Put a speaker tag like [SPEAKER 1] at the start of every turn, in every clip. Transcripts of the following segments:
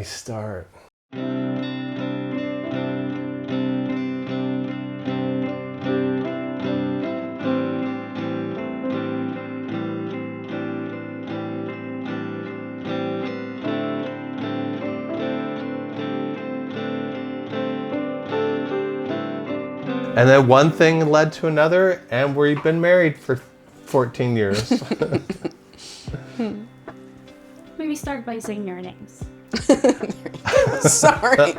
[SPEAKER 1] we start? And then one thing led to another, and we've been married for 14 years.
[SPEAKER 2] Maybe start by saying your names.
[SPEAKER 3] Sorry.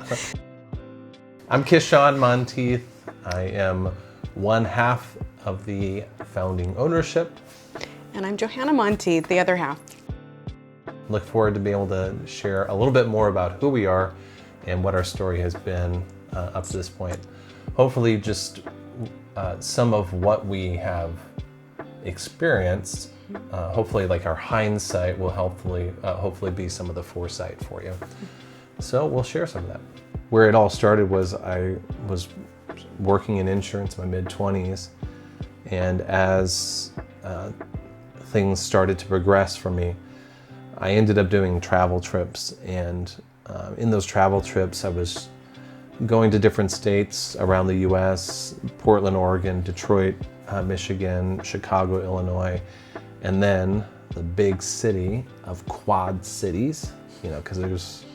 [SPEAKER 1] I'm Kishon Monteith. I am one half of the founding ownership.
[SPEAKER 3] And I'm Johanna Monteith, the other half.
[SPEAKER 1] Look forward to being able to share a little bit more about who we are and what our story has been up to this point. Hopefully just some of what we have experienced, hopefully like our hindsight will hopefully be some of the foresight for you. So we'll share some of that. Where it all started was I was working in insurance in my mid-20s, and as things started to progress for me, I ended up doing travel trips, and in those travel trips I was going to different states around the US, Portland, Oregon, Detroit, Michigan, Chicago, Illinois, and then the big city of Quad Cities, because there's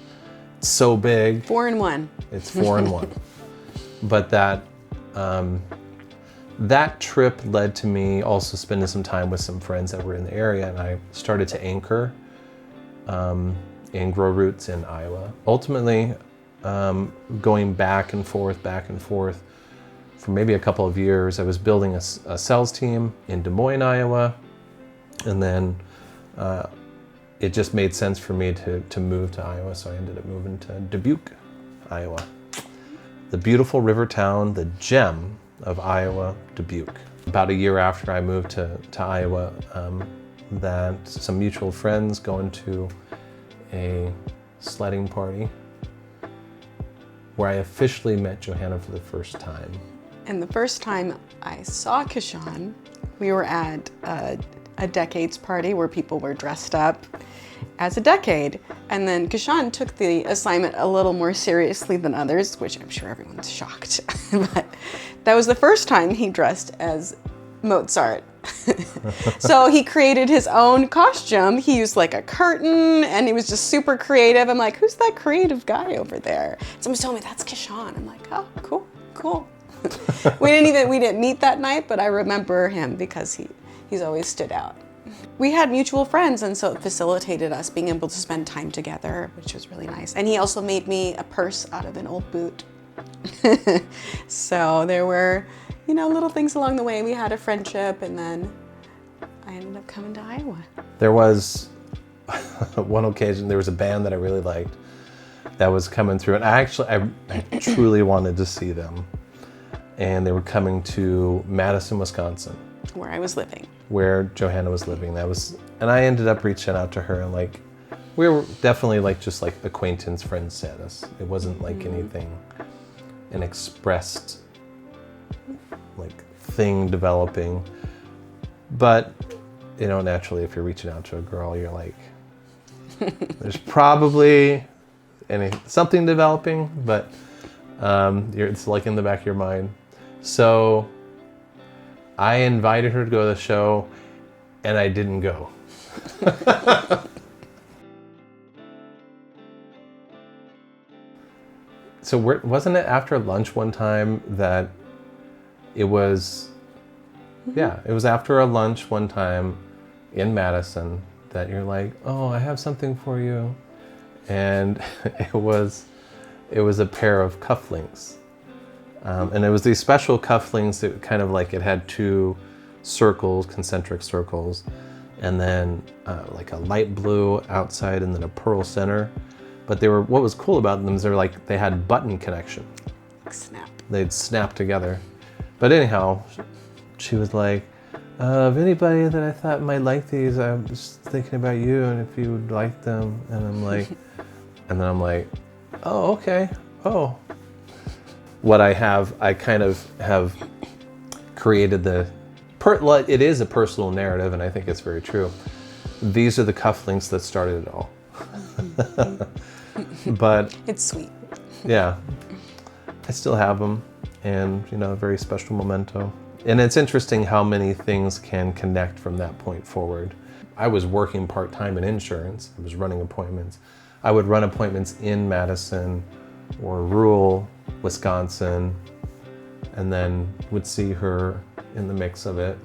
[SPEAKER 1] so big.
[SPEAKER 3] 4 in 1.
[SPEAKER 1] It's 4 in 1. But that trip led to me also spending some time with some friends that were in the area, and I started to anchor and grow roots in Iowa. Ultimately, going back and forth for maybe a couple of years. I was building a sales team in Des Moines, Iowa, and then it just made sense for me to move to Iowa, so I ended up moving to Dubuque, Iowa. The beautiful river town, the gem of Iowa, Dubuque. About a year after I moved to Iowa, that some mutual friends going to a sledding party where I officially met Johanna for the first time.
[SPEAKER 3] And the first time I saw Kishon, we were at a decades party where people were dressed up as a decade. And then Kishon took the assignment a little more seriously than others, which I'm sure everyone's shocked. But that was the first time he dressed as Mozart. So he created his own costume. He used like a curtain, and he was just super creative. I'm like, who's that creative guy over there? Someone told me that's Kishon. I'm like, oh, cool. We didn't meet that night, but I remember him because he's always stood out. We had mutual friends, and so it facilitated us being able to spend time together, which was really nice. And he also made me a purse out of an old boot. So there were, little things along the way. We had a friendship, and then I ended up coming to Iowa.
[SPEAKER 1] There was one occasion, there was a band that I really liked that was coming through, and I truly wanted to see them. And they were coming to Madison, Wisconsin.
[SPEAKER 3] Where I was living.
[SPEAKER 1] Where Johanna was living. And I ended up reaching out to her, and we were definitely just acquaintance friend status. It wasn't anything, an expressed thing developing. But, naturally if you're reaching out to a girl, you're like, there's probably something developing, but it's in the back of your mind. So I invited her to go to the show, and I didn't go. So wasn't it after lunch one time that it was, it was after a lunch one time in Madison that you're like, oh, I have something for you. And it was a pair of cufflinks. And it was these special cufflinks that kind of it had two circles, concentric circles, and then a light blue outside and then a pearl center. But what was cool about them is they had button connection.
[SPEAKER 3] Snap.
[SPEAKER 1] They'd snap together. But anyhow, she was like, of anybody that I thought might like these, I was thinking about you and if you would like them. And I'm like, oh, okay. Oh. What I kind of have created it is a personal narrative, and I think it's very true. These are the cufflinks that started it all. But
[SPEAKER 3] It's sweet.
[SPEAKER 1] yeah, I still have them, and a very special memento. And it's interesting how many things can connect from that point forward. I was working part-time in insurance. I was running appointments. I would run appointments in Madison or rural Wisconsin, and then would see her in the mix of it.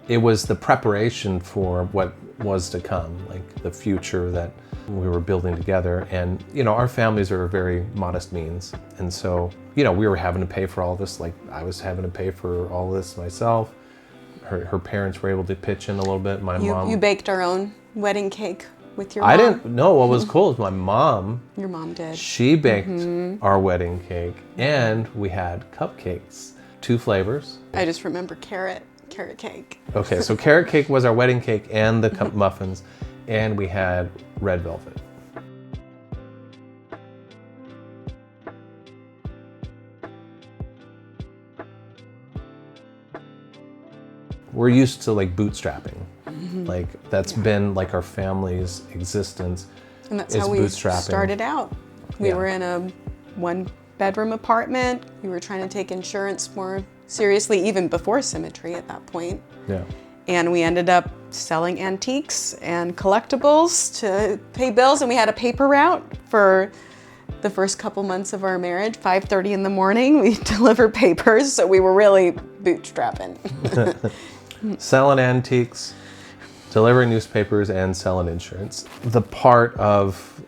[SPEAKER 1] It was the preparation for what was to come, like the future that we were building together. And, our families are very modest means. And so, we were having to pay for all this, like I was having to pay for all this myself. Her parents were able to pitch in a little bit. My mom.
[SPEAKER 3] You baked our own wedding cake with your mom?
[SPEAKER 1] I didn't know what was cool is my mom.
[SPEAKER 3] Your mom did.
[SPEAKER 1] She baked our wedding cake, and we had cupcakes, 2 flavors.
[SPEAKER 3] I just remember carrot cake.
[SPEAKER 1] Okay, so carrot cake was our wedding cake and the muffins, and we had red velvet. We're used to like bootstrapping. Like that's been like our family's existence.
[SPEAKER 3] And that's
[SPEAKER 1] is
[SPEAKER 3] how we
[SPEAKER 1] bootstrapping.
[SPEAKER 3] started out. We
[SPEAKER 1] Yeah.
[SPEAKER 3] were in a 1-bedroom apartment. We were trying to take insurance more seriously, even before symmetry at that point.
[SPEAKER 1] Yeah.
[SPEAKER 3] And we ended up selling antiques and collectibles to pay bills. And we had a paper route for the first couple months of our marriage. 5:30 in the morning, we deliver papers. So we were really bootstrapping.
[SPEAKER 1] Selling antiques, delivering newspapers, and selling insurance. The part of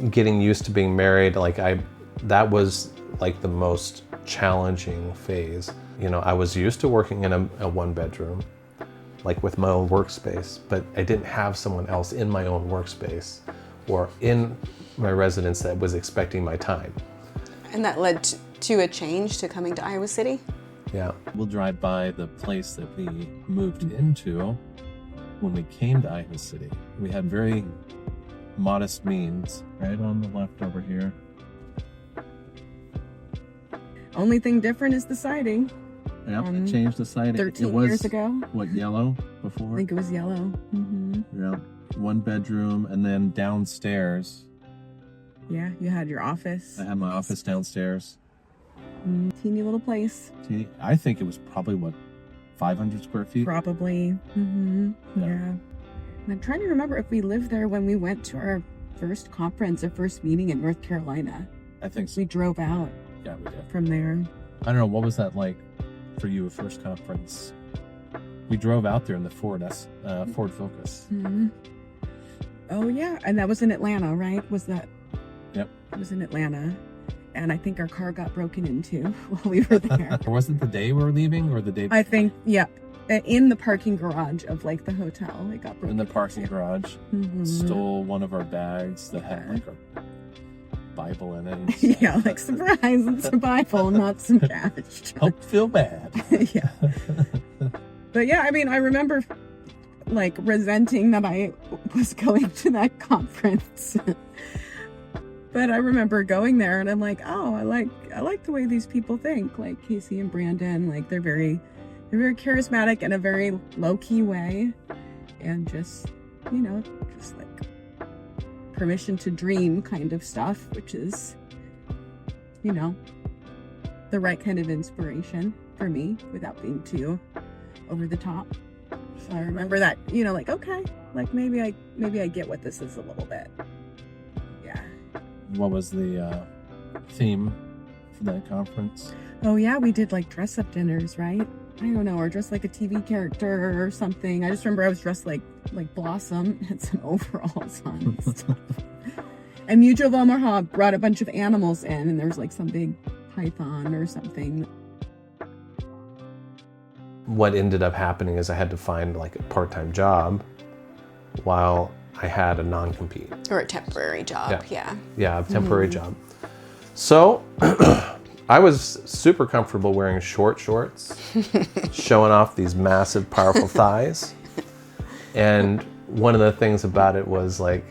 [SPEAKER 1] getting used to being married, that was like the most challenging phase. I was used to working in a 1-bedroom, like with my own workspace, but I didn't have someone else in my own workspace or in my residence that was expecting my time.
[SPEAKER 3] And that led to a change to coming to Iowa City.
[SPEAKER 1] Yeah. We'll drive by the place that we moved into when we came to Iowa City. We had very modest means. Right on the left over here.
[SPEAKER 4] Only thing different is the siding.
[SPEAKER 1] Yep, it changed the siding.
[SPEAKER 4] 13 years ago.
[SPEAKER 1] What, yellow before?
[SPEAKER 4] I think it was yellow.
[SPEAKER 1] Yeah. 1 bedroom, and then downstairs.
[SPEAKER 4] Yeah, you had your office.
[SPEAKER 1] I had my office downstairs.
[SPEAKER 4] Teeny little place.
[SPEAKER 1] I think it was probably, 500 square feet?
[SPEAKER 4] Probably. Yeah. And I'm trying to remember if we lived there when we went to our first conference, our first meeting in North Carolina.
[SPEAKER 1] I think so.
[SPEAKER 4] We drove out
[SPEAKER 1] Yeah, we did.
[SPEAKER 4] from there.
[SPEAKER 1] I don't know, what was that like for you, a first conference? We drove out there in the Ford Focus.
[SPEAKER 4] Oh, yeah. And that was in Atlanta, right? Was that?
[SPEAKER 1] Yep.
[SPEAKER 4] It was in Atlanta. And I think our car got broken into while we were there.
[SPEAKER 1] Was it the day we were leaving or the day
[SPEAKER 4] I think, yeah. In the parking garage of like the hotel, it got broken.
[SPEAKER 1] in the parking garage? Stole one of our bags that had like our Bible in it. And stuff.
[SPEAKER 4] Yeah, like surprise, it's a Bible, not some cash.
[SPEAKER 1] Help feel bad.
[SPEAKER 4] Yeah. But yeah, I mean, I remember like resenting that I was going to that conference. But I remember going there and I'm like, oh, I like the way these people think. Like Casey and Brandon, like they're very charismatic in a very low-key way. And just like permission to dream kind of stuff, which is, the right kind of inspiration for me without being too over the top. So I remember that, like, okay, like maybe I get what this is a little bit. Yeah.
[SPEAKER 1] What was the theme for that conference?
[SPEAKER 4] Oh yeah, we did like dress up dinners, right? I don't know, or dressed like a TV character or something. I just remember I was dressed like Blossom and some overalls on and stuff. And Mutual of Omaha brought a bunch of animals in, and there was like some big python or something.
[SPEAKER 1] What ended up happening is I had to find like a part-time job while I had a non-compete.
[SPEAKER 3] Or a temporary job, yeah.
[SPEAKER 1] Yeah, a temporary job. So I was super comfortable wearing short shorts, showing off these massive, powerful thighs. And one of the things about it was like,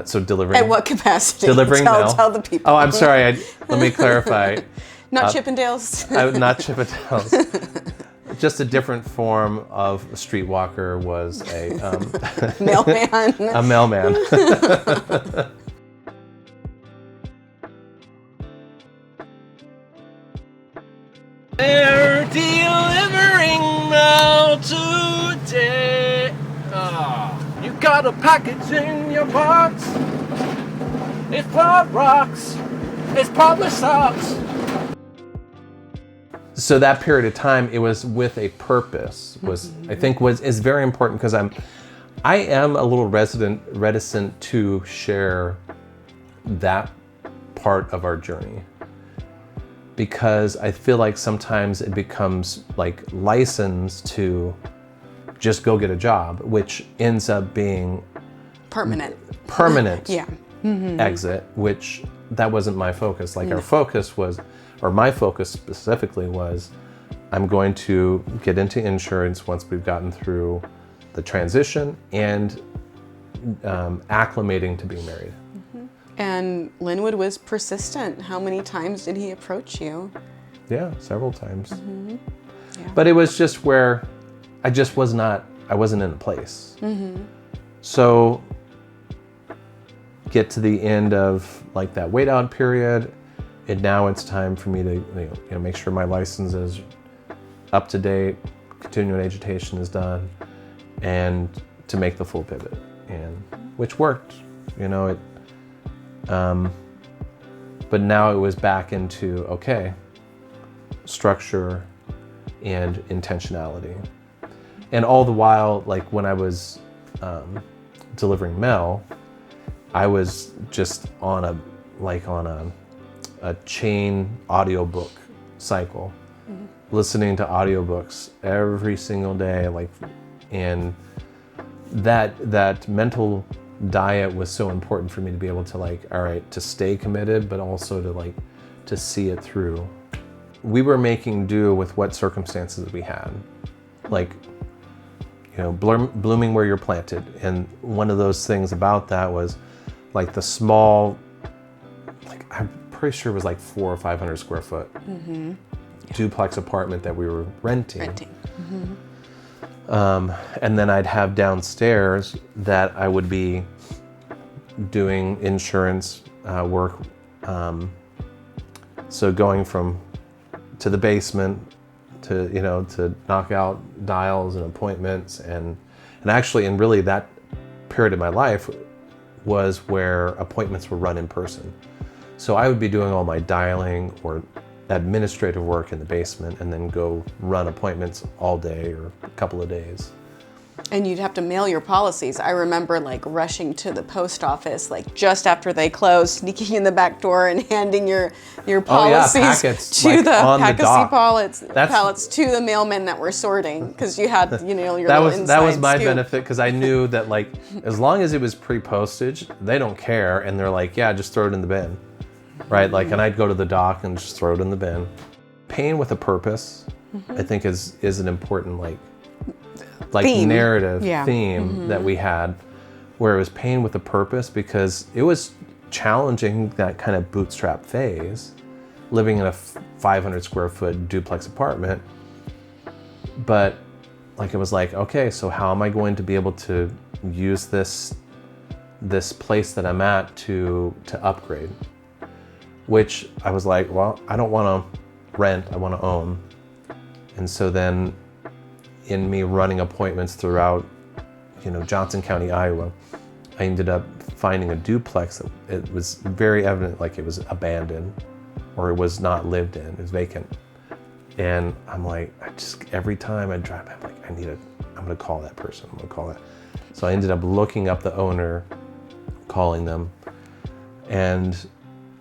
[SPEAKER 1] so delivering.
[SPEAKER 3] At what capacity?
[SPEAKER 1] Delivering mail.
[SPEAKER 3] Tell the people.
[SPEAKER 1] Oh, I'm sorry. Let me clarify.
[SPEAKER 3] Not Chippendales.
[SPEAKER 1] Not Chippendales. just a different form of a streetwalker was a
[SPEAKER 3] Mailman.
[SPEAKER 1] a mailman.
[SPEAKER 5] They're delivering mail today. You got a package in your box. It's blood rocks. It's probably socks.
[SPEAKER 1] So that period of time, it was with a purpose. I think is very important because I am a little reticent to share that part of our journey, because I feel like sometimes it becomes like license to just go get a job, which ends up being
[SPEAKER 3] Permanent. Yeah.
[SPEAKER 1] exit, which that wasn't my focus. Like our focus was, or my focus specifically was, I'm going to get into insurance once we've gotten through the transition and acclimating to being married.
[SPEAKER 3] And Linwood was persistent. How many times did he approach you?
[SPEAKER 1] Yeah, several times.
[SPEAKER 3] Yeah.
[SPEAKER 1] But it was just where I wasn't in a place. So get to the end of like that wait out period, and now it's time for me to make sure my license is up to date, continuing education is done, and to make the full pivot, and which worked. But now it was back into structure and intentionality. And all the while, like when I was delivering mail, I was just on a chain audiobook cycle, listening to audiobooks every single day, and that mental diet was so important for me to be able to to stay committed, but also to see it through. We were making do with what circumstances we had, blooming where you're planted. And one of those things about that was the small, I'm pretty sure it was 400 or 500 square foot duplex apartment that we were renting. And then I'd have downstairs that I would be doing insurance work. So going to the basement to knock out dials and appointments, and actually, and really that period of my life was where appointments were run in person. So I would be doing all my dialing or administrative work in the basement, and then go run appointments all day or a couple of days.
[SPEAKER 3] And you'd have to mail your policies. I remember rushing to the post office just after they closed, sneaking in the back door and handing your policies
[SPEAKER 1] packets,
[SPEAKER 3] to the
[SPEAKER 1] dock.
[SPEAKER 3] pallets to the mailmen that were sorting, because you had your
[SPEAKER 1] that
[SPEAKER 3] little
[SPEAKER 1] was my
[SPEAKER 3] scoop.
[SPEAKER 1] benefit, because I knew that as long as it was pre-postage, they don't care, and they're just throw it in the bin, right? And I'd go to the dock and just throw it in the bin. Paying with a purpose, I think is an important
[SPEAKER 3] theme.
[SPEAKER 1] Narrative theme that we had, where it was paying with a purpose, because it was challenging, that kind of bootstrap phase, living in a 500 square foot duplex apartment. But it was okay, so how am I going to be able to use this place that I'm at to upgrade? Which I was well, I don't want to rent, I want to own. And so then, in me running appointments throughout, Johnson County, Iowa, I ended up finding a duplex that it was very evident it was abandoned, or it was not lived in, it was vacant. And I'm every time I drive, I'm going to call that person, I'm going to call that. So I ended up looking up the owner, calling them, and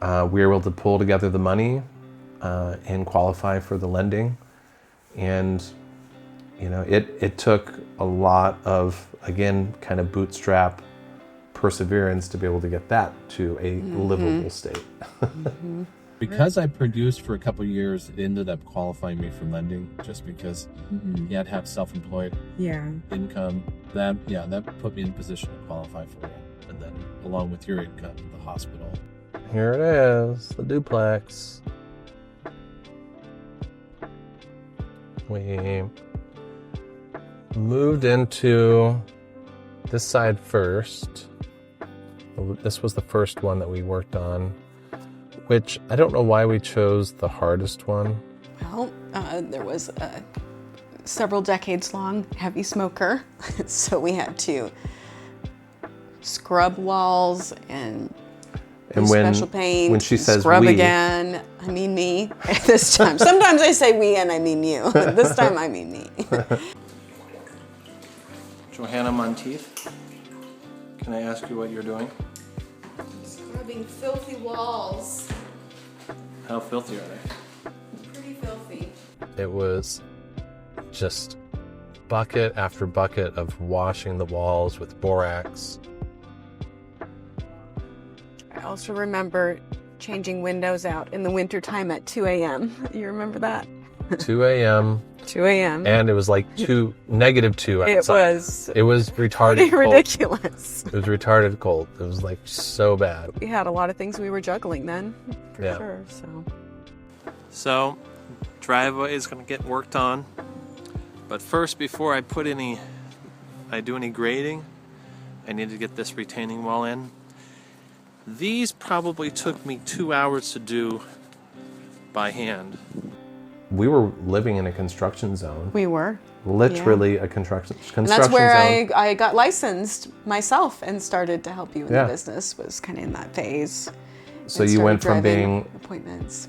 [SPEAKER 1] we were able to pull together the money and qualify for the lending. And it took a lot of, again, kind of bootstrap perseverance to be able to get that to a livable state.
[SPEAKER 6] Because I produced for a couple of years, it ended up qualifying me for lending, just because you had to have self-employed income. That put me in a position to qualify for it. And then along with your income, the hospital.
[SPEAKER 1] Here it is, the duplex. We moved into this side first. This was the first one that we worked on, which I don't know why we chose the hardest one.
[SPEAKER 3] Well, there was a several decades long heavy smoker, so we had to scrub walls and use special paint.
[SPEAKER 1] When she says
[SPEAKER 3] scrub
[SPEAKER 1] we,
[SPEAKER 3] again, I mean me this time. Sometimes I say we and I mean you. This time I mean me.
[SPEAKER 1] Johanna Monteith, can I ask you what you're doing?
[SPEAKER 3] Scrubbing filthy walls.
[SPEAKER 1] How filthy are they?
[SPEAKER 3] Pretty filthy.
[SPEAKER 1] It was just bucket after bucket of washing the walls with borax.
[SPEAKER 3] I also remember changing windows out in the wintertime at 2 a.m. You remember that?
[SPEAKER 1] 2 a.m.
[SPEAKER 3] 2 a.m.
[SPEAKER 1] And it was like -2 outside. It was retarded cold.
[SPEAKER 3] Ridiculous.
[SPEAKER 1] It was retarded cold. It was like so bad.
[SPEAKER 3] We had a lot of things we were juggling then, for
[SPEAKER 1] Yeah.
[SPEAKER 3] sure.
[SPEAKER 5] So, driveway is going to get worked on. But first, before I do any grading, I need to get this retaining wall in. These probably took me 2 hours to do by hand.
[SPEAKER 1] We were living in a construction zone.
[SPEAKER 3] We were.
[SPEAKER 1] Literally a construction
[SPEAKER 3] And that's where
[SPEAKER 1] zone.
[SPEAKER 3] I got licensed myself and started to help you in the business, was kind of in that phase.
[SPEAKER 1] So
[SPEAKER 3] And
[SPEAKER 1] you
[SPEAKER 3] started
[SPEAKER 1] went from
[SPEAKER 3] driving
[SPEAKER 1] being
[SPEAKER 3] appointments.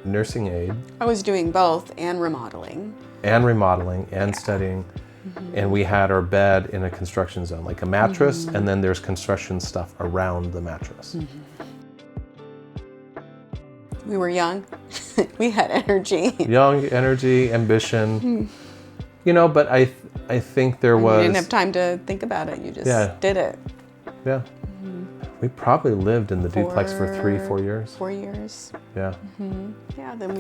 [SPEAKER 1] nursing aide
[SPEAKER 3] I was doing both and remodeling.
[SPEAKER 1] and remodeling and studying. And we had our bed in a construction zone, like a mattress, and then there's construction stuff around the mattress.
[SPEAKER 3] We were young. We had energy.
[SPEAKER 1] Young, energy, ambition. You know, but I think there
[SPEAKER 3] You
[SPEAKER 1] was...
[SPEAKER 3] didn't have time to think about it. You just did it.
[SPEAKER 1] Yeah. We probably lived in the duplex for 3-4 years.
[SPEAKER 3] 4 years.
[SPEAKER 1] Yeah.
[SPEAKER 3] Yeah, then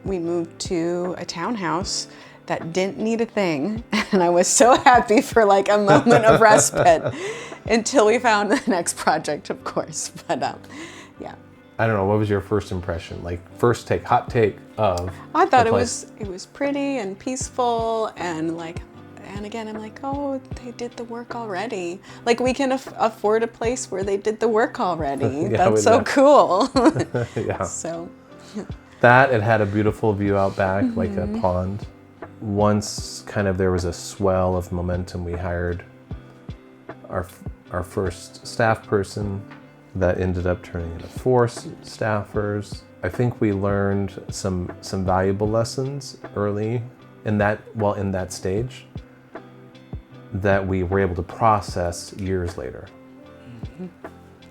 [SPEAKER 3] we moved to a townhouse that didn't need a thing. And I was so happy for like a moment of respite until we found the next project, of course. But yeah.
[SPEAKER 1] I don't know, what was your first impression? Like first take, hot take of
[SPEAKER 3] I thought
[SPEAKER 1] the
[SPEAKER 3] it
[SPEAKER 1] place?
[SPEAKER 3] was pretty and peaceful and like, and again, I'm like, oh, they did the work already. Like we can afford a place where they did the work already.
[SPEAKER 1] Yeah,
[SPEAKER 3] That's so cool.
[SPEAKER 1] Yeah.
[SPEAKER 3] So.
[SPEAKER 1] That, it had a beautiful view out back, like a pond. Once kind of there was a swell of momentum, we hired our first staff person that ended up turning into 4 staffers. I think we learned some valuable lessons early in that stage that we were able to process years later.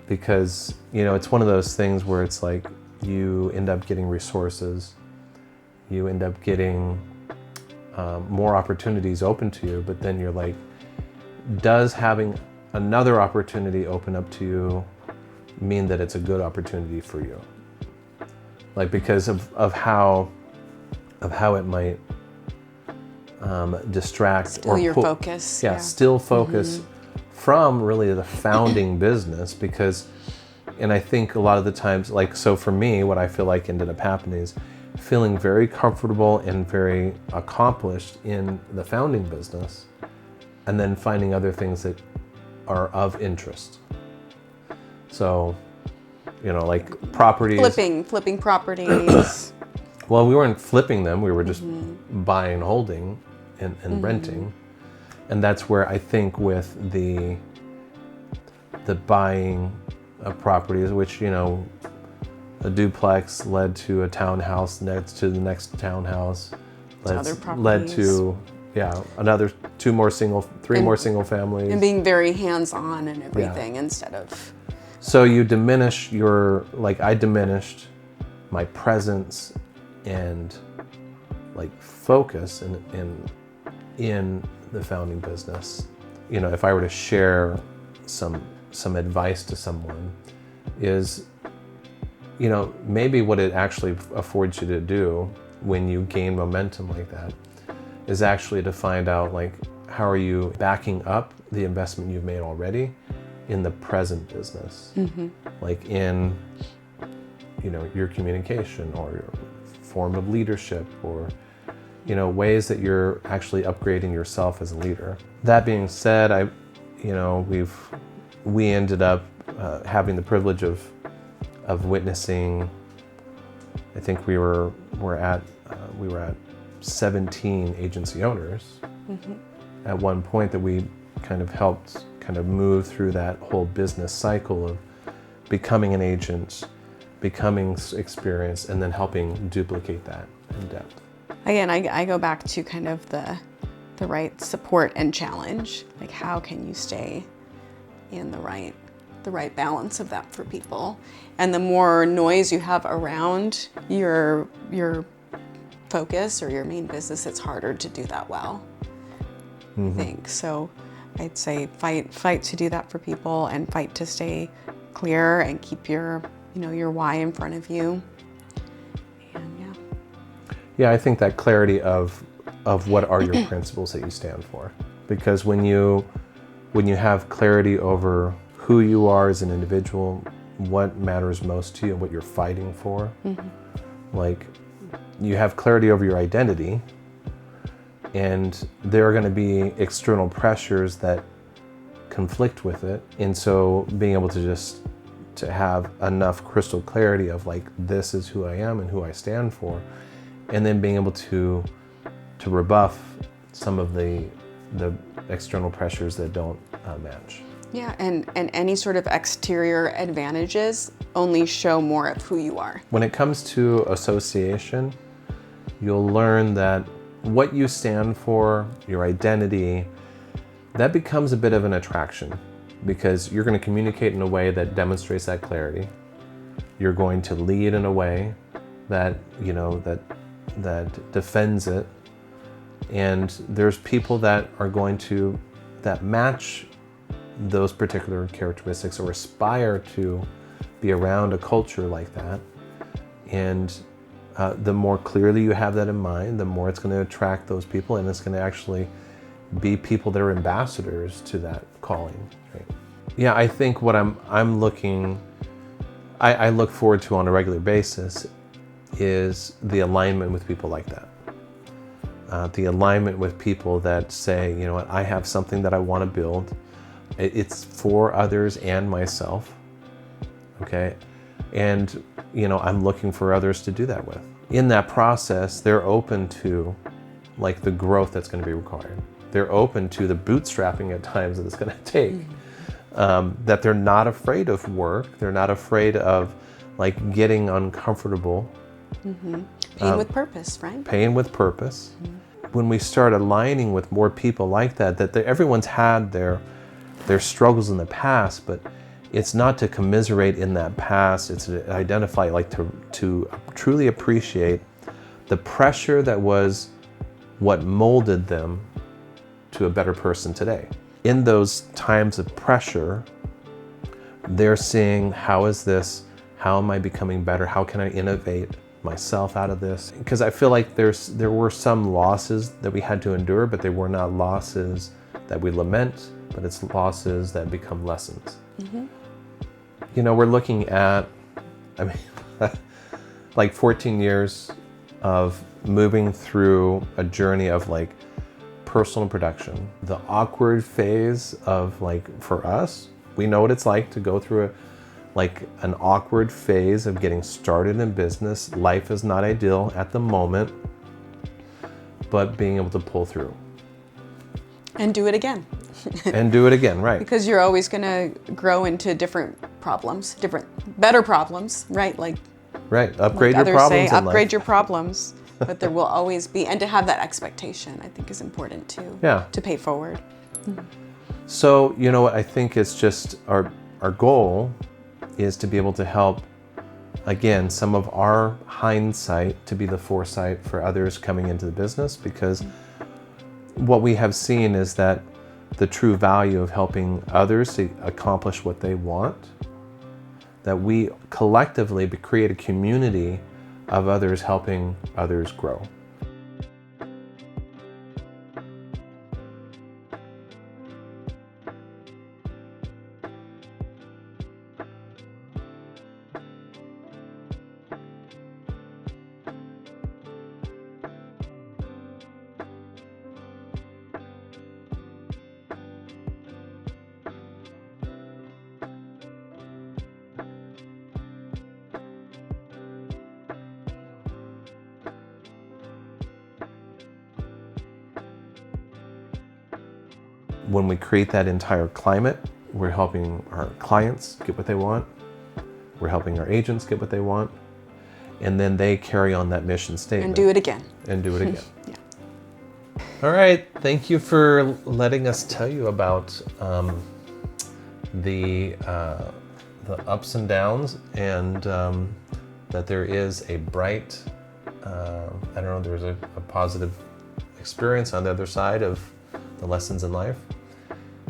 [SPEAKER 1] Because, you know, it's one of those things where it's like you end up getting resources, you end up getting more opportunities open to you, but then you're like, does having another opportunity open up to you mean that it's a good opportunity for you? Like because of how it might distract
[SPEAKER 3] Still your focus.
[SPEAKER 1] Yeah, still focus from really the founding business, because, and I think a lot of the times, like, so for me, what I feel like ended up happening is feeling very comfortable and very accomplished in the founding business, and then finding other things that are of interest. So, you know, like properties.
[SPEAKER 3] Flipping properties.
[SPEAKER 1] Well, we weren't flipping them. We were just buying, holding, and renting. And that's where I think with the buying of properties, which, you know, a duplex led to a townhouse next to the next townhouse, led to another 3 more single families.
[SPEAKER 3] And being very hands-on and everything instead of...
[SPEAKER 1] So you diminish I diminished my presence and like focus in the founding business. You know, if I were to share some advice to someone is, you know, maybe what it actually affords you to do when you gain momentum like that is actually to find out, like, how are you backing up the investment you've made already in the present business, like in, you know, your communication or your form of leadership, or, ways that you're actually upgrading yourself as a leader. That being said, we ended up having the privilege of witnessing. I think we were at 17 agency owners at one point, that we kind of helped move through that whole business cycle of becoming an agent, becoming experienced, and then helping duplicate that in depth.
[SPEAKER 3] Again, I go back to kind of the right support and challenge. Like, how can you stay in the right balance of that for people? And the more noise you have around your focus or your main business, it's harder to do that well. I think so. I'd say fight to do that for people, and fight to stay clear and keep your why in front of you. And
[SPEAKER 1] yeah, I think that clarity of what are your principles that you stand for, because when you have clarity over who you are as an individual, what matters most to you, what you're fighting for, like, you have clarity over your identity, and there are going to be external pressures that conflict with it. And so being able to have enough crystal clarity of, like, this is who I am and who I stand for, and then being able to rebuff some of the external pressures that don't match.
[SPEAKER 3] Yeah, and any sort of exterior advantages only show more of who you are.
[SPEAKER 1] When it comes to association, you'll learn that what you stand for, your identity, that becomes a bit of an attraction, because you're going to communicate in a way that demonstrates that clarity. You're going to lead in a way that, that defends it. And there's people that are going to, that match those particular characteristics or aspire to be around a culture like that. And the more clearly you have that in mind, the more it's going to attract those people, and it's going to actually be people that are ambassadors to that calling. Right? Yeah, I think what I look forward to on a regular basis is the alignment with people like that. The alignment with people that say, you know what, I have something that I want to build. It's for others and myself. Okay. And, I'm looking for others to do that with. In that process, they're open to, like, the growth that's going to be required. They're open to the bootstrapping at times that it's going to take. That they're not afraid of work. They're not afraid of, like, getting uncomfortable.
[SPEAKER 3] Pain with purpose, right?
[SPEAKER 1] Pain with purpose. When we start aligning with more people like that, everyone's had their struggles in the past, but it's not to commiserate in that past. It's to identify, like, to truly appreciate the pressure that was what molded them to a better person today. In those times of pressure, they're seeing, how am I becoming better? How can I innovate myself out of this? Because I feel like there were some losses that we had to endure, but they were not losses that we lament, but it's losses that become lessons. We're looking at, like 14 years of moving through a journey of, like, personal production. The awkward phase of, like, for us, we know what it's like to go through an awkward phase of getting started in business. Life is not ideal at the moment, but being able to pull through.
[SPEAKER 3] And do it again.
[SPEAKER 1] And do it again, right.
[SPEAKER 3] Because you're always going to grow into different problems, better problems, right?
[SPEAKER 1] Right, upgrade
[SPEAKER 3] like
[SPEAKER 1] your problems
[SPEAKER 3] say,
[SPEAKER 1] in
[SPEAKER 3] upgrade
[SPEAKER 1] life.
[SPEAKER 3] your problems, but there will always be, and to have that expectation, I think, is important too.
[SPEAKER 1] Yeah.
[SPEAKER 3] To pay forward.
[SPEAKER 1] So, what I think it's just our goal is to be able to help, again, some of our hindsight to be the foresight for others coming into the business, because what we have seen is that the true value of helping others to accomplish what they want, that we collectively create a community of others helping others grow. when we create that entire climate, we're helping our clients get what they want. We're helping our agents get what they want. And then they carry on that mission statement.
[SPEAKER 3] And do it again.
[SPEAKER 1] And do it again.
[SPEAKER 3] Yeah.
[SPEAKER 1] All right. Thank you for letting us tell you about the ups and downs, and that there is a bright, I don't know, there's a positive experience on the other side of the lessons in life.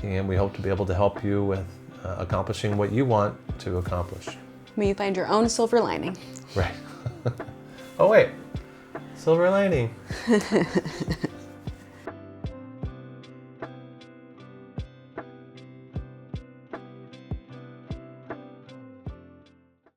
[SPEAKER 1] And we hope to be able to help you with accomplishing what you want to accomplish.
[SPEAKER 3] May you find your own silver lining.
[SPEAKER 1] Right. Oh, wait. Silver lining.